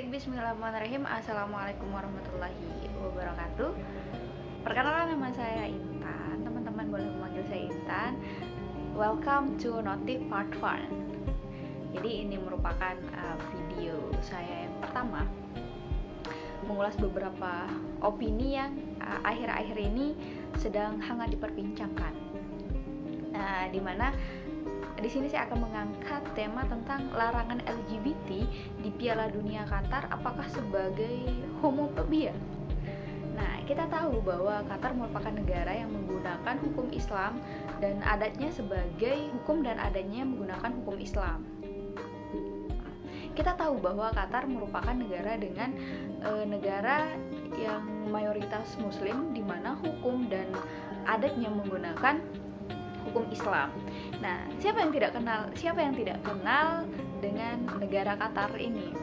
Baik, bismillahirrahmanirrahim. Assalamualaikum warahmatullahi wabarakatuh. Perkenalkan, nama saya Intan. Teman-teman boleh memanggil saya Intan. Welcome to Notif Part 1. Jadi ini merupakan video saya yang pertama, mengulas beberapa opini yang akhir-akhir ini sedang hangat diperbincangkan. Dimana di sini saya akan mengangkat tema tentang larangan LGBT di Piala Dunia Qatar apakah sebagai homofobia. Nah, kita tahu bahwa Qatar merupakan negara yang menggunakan hukum Islam dan adatnya sebagai hukum dan adanya menggunakan hukum Islam. Kita tahu bahwa Qatar merupakan negara dengan negara yang mayoritas Muslim, di mana hukum dan adatnya menggunakan hukum Islam. Nah, siapa yang tidak kenal dengan negara Qatar ini?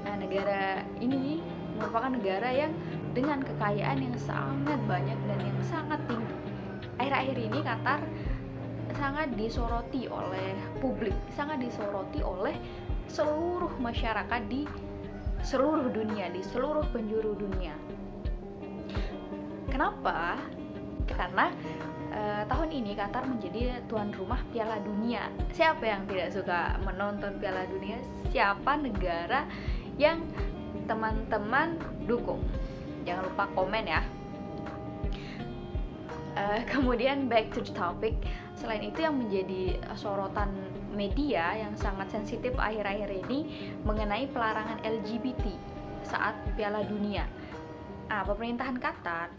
Nah, negara ini merupakan negara yang dengan kekayaan yang sangat banyak dan yang sangat tinggi. Akhir-akhir ini Qatar sangat disoroti oleh publik, sangat disoroti oleh seluruh masyarakat di seluruh dunia, di seluruh penjuru dunia. Kenapa? Karena tahun ini Qatar menjadi tuan rumah Piala Dunia. Siapa yang tidak suka menonton Piala Dunia? Siapa negara yang teman-teman dukung? Jangan lupa komen ya. Kemudian back to the topic. Selain itu, yang menjadi sorotan media yang sangat sensitif akhir-akhir ini mengenai pelarangan LGBT saat Piala Dunia. Pemerintahan Qatar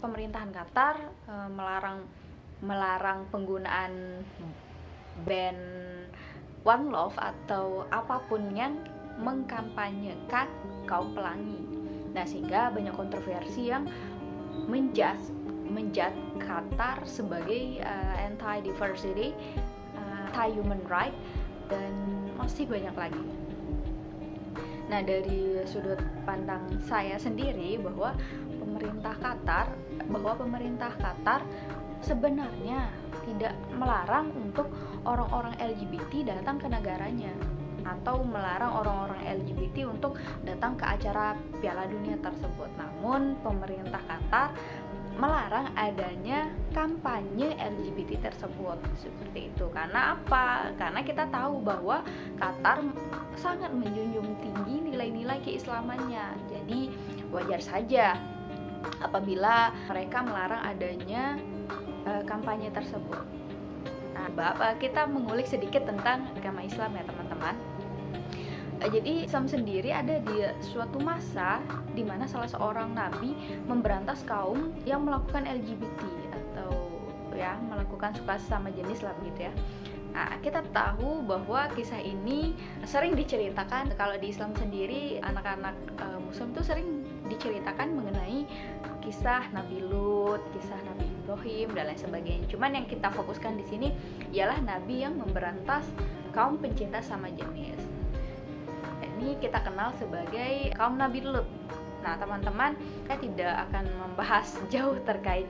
melarang penggunaan band One Love atau apapun yang mengkampanyekan kaum pelangi. Nah, sehingga banyak kontroversi yang menjudge Qatar sebagai anti-diversity, anti-human right, dan masih banyak lagi. Nah, dari sudut pandang saya sendiri bahwa pemerintah Qatar sebenarnya tidak melarang untuk orang-orang LGBT datang ke negaranya atau melarang orang-orang LGBT untuk datang ke acara Piala Dunia tersebut. Namun pemerintah Qatar melarang adanya kampanye LGBT tersebut seperti itu. Karena apa? Karena kita tahu bahwa Qatar sangat menjunjung tinggi nilai-nilai keislamannya. Jadi wajar saja apabila mereka melarang adanya kampanye tersebut. Nah, kita mengulik sedikit tentang agama Islam ya teman-teman. Jadi Islam sendiri ada di suatu masa di mana salah seorang nabi memberantas kaum yang melakukan LGBT atau ya melakukan suka sesama jenis lah begitu ya. Nah, kita tahu bahwa kisah ini sering diceritakan. Kalau di Islam sendiri, anak-anak Muslim tuh sering diceritakan mengenai kisah Nabi Lut, kisah Nabi Ibrahim dan lain sebagainya. Cuman yang kita fokuskan di sini ialah nabi yang memberantas kaum pencinta sama jenis. Ini kita kenal sebagai kaum Nabi Lut. Nah, teman-teman, saya tidak akan membahas jauh terkait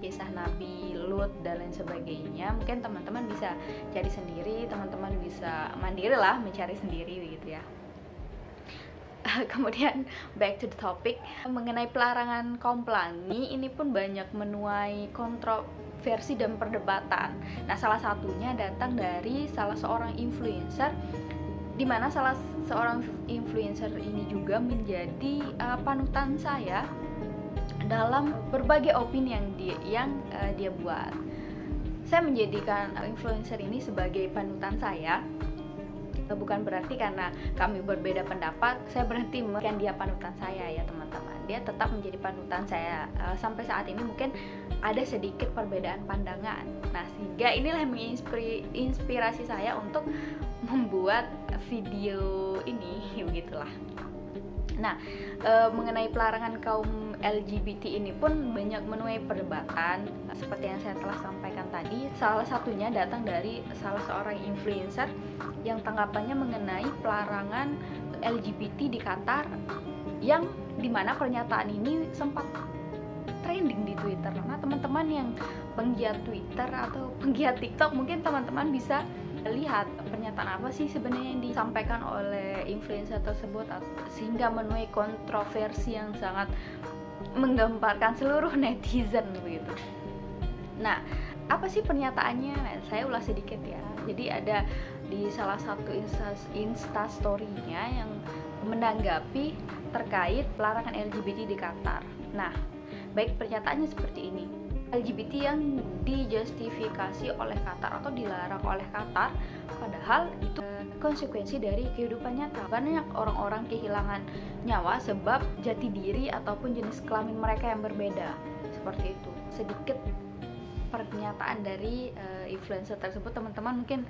kisah Nabi Lut dan lain sebagainya. Mungkin teman-teman bisa cari sendiri, teman-teman bisa mandiri lah mencari sendiri begitu ya. Kemudian back to the topic mengenai pelarangan kaum pelangi, ini pun banyak menuai kontroversi dan perdebatan. Nah, salah satunya datang dari salah seorang influencer, di mana salah seorang influencer ini juga menjadi panutan saya dalam berbagai opini yang dia buat. Saya menjadikan influencer ini sebagai panutan saya. Bukan berarti karena kami berbeda pendapat saya berhenti menjadikan dia panutan saya ya teman-teman. Dia tetap menjadi panutan saya. Sampai saat ini mungkin ada sedikit perbedaan pandangan. Nah, sehingga inilah yang menginspirasi saya untuk membuat video ini begitulah. Nah, mengenai pelarangan kaum LGBT ini pun banyak menuai perdebatan. Seperti yang saya telah sampaikan tadi, salah satunya datang dari salah seorang influencer yang tanggapannya mengenai pelarangan LGBT di Qatar, yang dimana pernyataan ini sempat trending di Twitter. Nah, teman-teman yang penggiat Twitter atau penggiat TikTok, mungkin teman-teman bisa lihat pernyataan apa sih sebenarnya yang disampaikan oleh influencer tersebut, sehingga menuai kontroversi yang sangat menggemparkan seluruh netizen begitu. Nah, apa sih pernyataannya? Nah, saya ulas sedikit ya. Jadi ada di salah satu Insta story-nya yang menanggapi terkait pelarangan LGBT di Qatar. Nah, baik pernyataannya seperti ini. LGBT yang dijustifikasi oleh Qatar atau dilarang oleh Qatar, padahal itu konsekuensi dari kehidupan nyata. Banyak orang-orang kehilangan nyawa sebab jati diri ataupun jenis kelamin mereka yang berbeda. Seperti itu. Sedikit pernyataan dari influencer tersebut. Teman-teman mungkin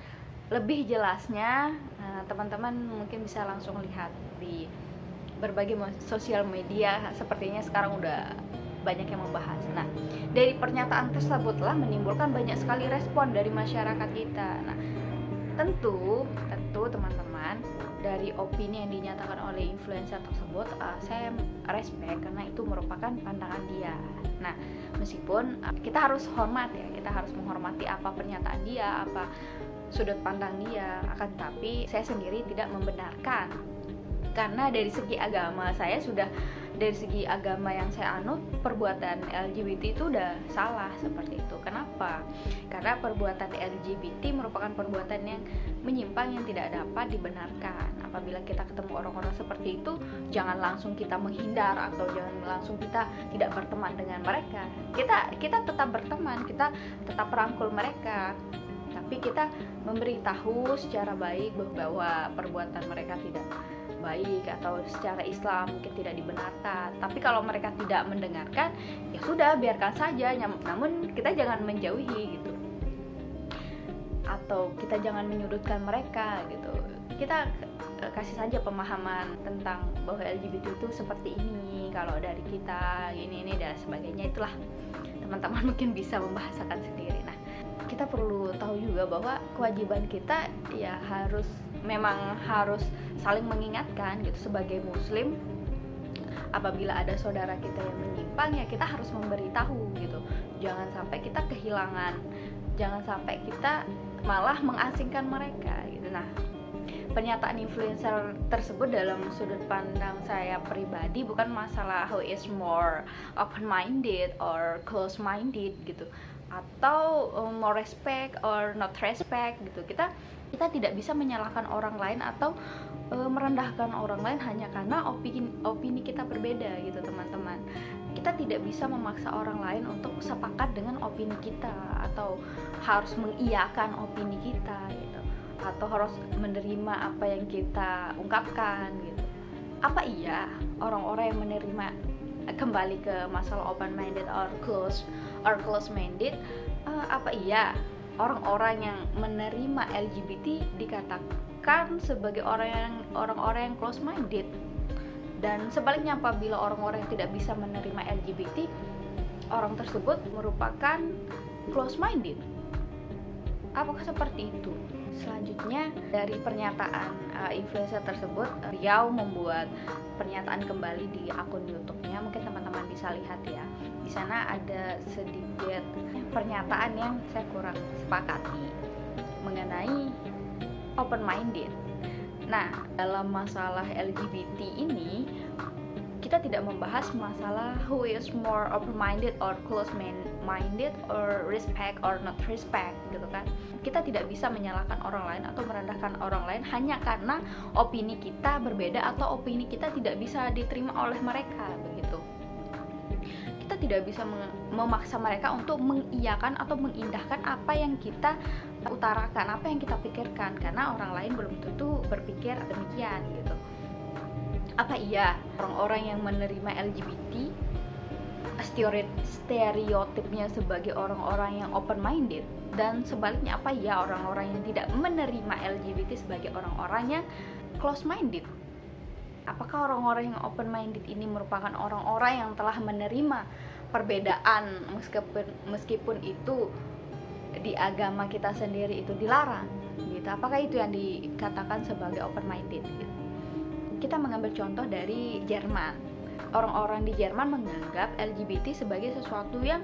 lebih jelasnya, teman-teman mungkin bisa langsung lihat di berbagai sosial media. Sepertinya sekarang udah banyak yang membahas. Nah, dari pernyataan tersebutlah menimbulkan banyak sekali respon dari masyarakat kita. Nah, tentu teman-teman, dari opini yang dinyatakan oleh influencer tersebut, saya respect karena itu merupakan pandangan dia. Nah, meskipun kita harus hormat ya, kita harus menghormati apa pernyataan dia, apa sudut pandang dia, akan tetapi saya sendiri tidak membenarkan. Karena dari segi agama dari segi agama yang saya anut, perbuatan LGBT itu udah salah seperti itu. Kenapa? Karena perbuatan LGBT merupakan perbuatan yang menyimpang yang tidak dapat dibenarkan. Apabila kita ketemu orang-orang seperti itu, jangan langsung kita menghindar atau jangan langsung kita tidak berteman dengan mereka. Kita tetap berteman, kita tetap merangkul mereka. Tapi kita memberitahu secara baik bahwa perbuatan mereka tidak baik atau secara Islam mungkin tidak dibenarkan. Tapi kalau mereka tidak mendengarkan, ya sudah, biarkan saja. Namun kita jangan menjauhi gitu, atau kita jangan menyudutkan mereka gitu. Kita kasih saja pemahaman tentang bahwa LGBT itu seperti ini, kalau dari kita ini dan sebagainya. Itulah, teman-teman mungkin bisa membahasakan sendiri. Nah, kita perlu tahu juga bahwa kewajiban kita ya memang harus saling mengingatkan gitu. Sebagai muslim, apabila ada saudara kita yang menyimpang, ya kita harus memberitahu gitu. Jangan sampai kita kehilangan, jangan sampai kita malah mengasingkan mereka gitu. Nah, pernyataan influencer tersebut dalam sudut pandang saya pribadi bukan masalah who is more open minded or close minded gitu, atau more respect or not respect gitu. Kita tidak bisa menyalahkan orang lain atau merendahkan orang lain hanya karena opini kita berbeda gitu, teman-teman. Kita tidak bisa memaksa orang lain untuk sepakat dengan opini kita, atau harus mengiyakan opini kita gitu, atau harus menerima apa yang kita ungkapkan gitu. Apa iya orang-orang yang menerima, kembali ke masalah open minded or close minded, apa iya orang-orang yang menerima LGBT dikatakan sebagai orang-orang yang close minded? Dan sebaliknya, apabila orang-orang yang tidak bisa menerima LGBT, orang tersebut merupakan close minded. Apakah seperti itu? Selanjutnya, dari pernyataan influencer tersebut, beliau membuat pernyataan kembali di akun YouTube-nya. Mungkin teman-teman bisa lihat ya. Di sana ada sedikit pernyataan yang saya kurang sepakati mengenai open minded. Nah, dalam masalah LGBT ini, kita tidak membahas masalah who is more open minded or close minded or respect or not respect gitu kan. Kita tidak bisa menyalahkan orang lain atau merendahkan orang lain hanya karena opini kita berbeda atau opini kita tidak bisa diterima oleh mereka begitu. Kita tidak bisa memaksa mereka untuk mengiyakan atau mengindahkan apa yang kita utarakan, apa yang kita pikirkan, karena orang lain belum tentu berpikir demikian gitu. Apa iya orang-orang yang menerima LGBT stereotipnya sebagai orang-orang yang open minded, dan sebaliknya apa iya orang-orang yang tidak menerima LGBT sebagai orang-orang yang close minded? Apakah orang-orang yang open minded ini merupakan orang-orang yang telah menerima perbedaan meskipun itu di agama kita sendiri itu dilarang gitu? Apakah itu yang dikatakan sebagai open minded gitu? Kita mengambil contoh dari Jerman. Orang-orang di Jerman menganggap LGBT sebagai sesuatu yang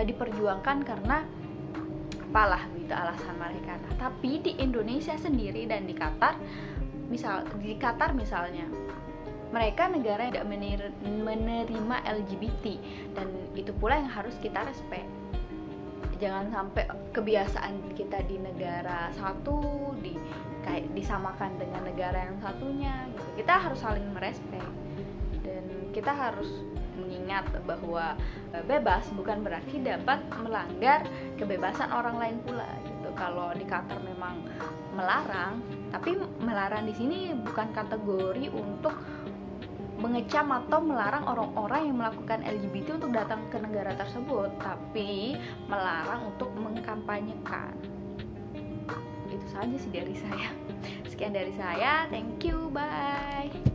diperjuangkan karena apalah gitu alasan mereka. Nah, tapi di Indonesia sendiri dan di Qatar misalnya, mereka negara yang tidak menerima LGBT, dan itu pula yang harus kita respect. Jangan sampai kebiasaan kita di negara satu kayak disamakan dengan negara yang satunya gitu. Kita harus saling merespek, dan kita harus mengingat bahwa bebas bukan berarti dapat melanggar kebebasan orang lain pula gitu. Kalau di Qatar memang melarang, tapi melarang di sini bukan kategori untuk mengecam atau melarang orang-orang yang melakukan LGBT untuk datang ke negara tersebut, tapi melarang untuk mengkampanyekan. Itu saja sih dari saya. Sekian dari saya, thank you, bye.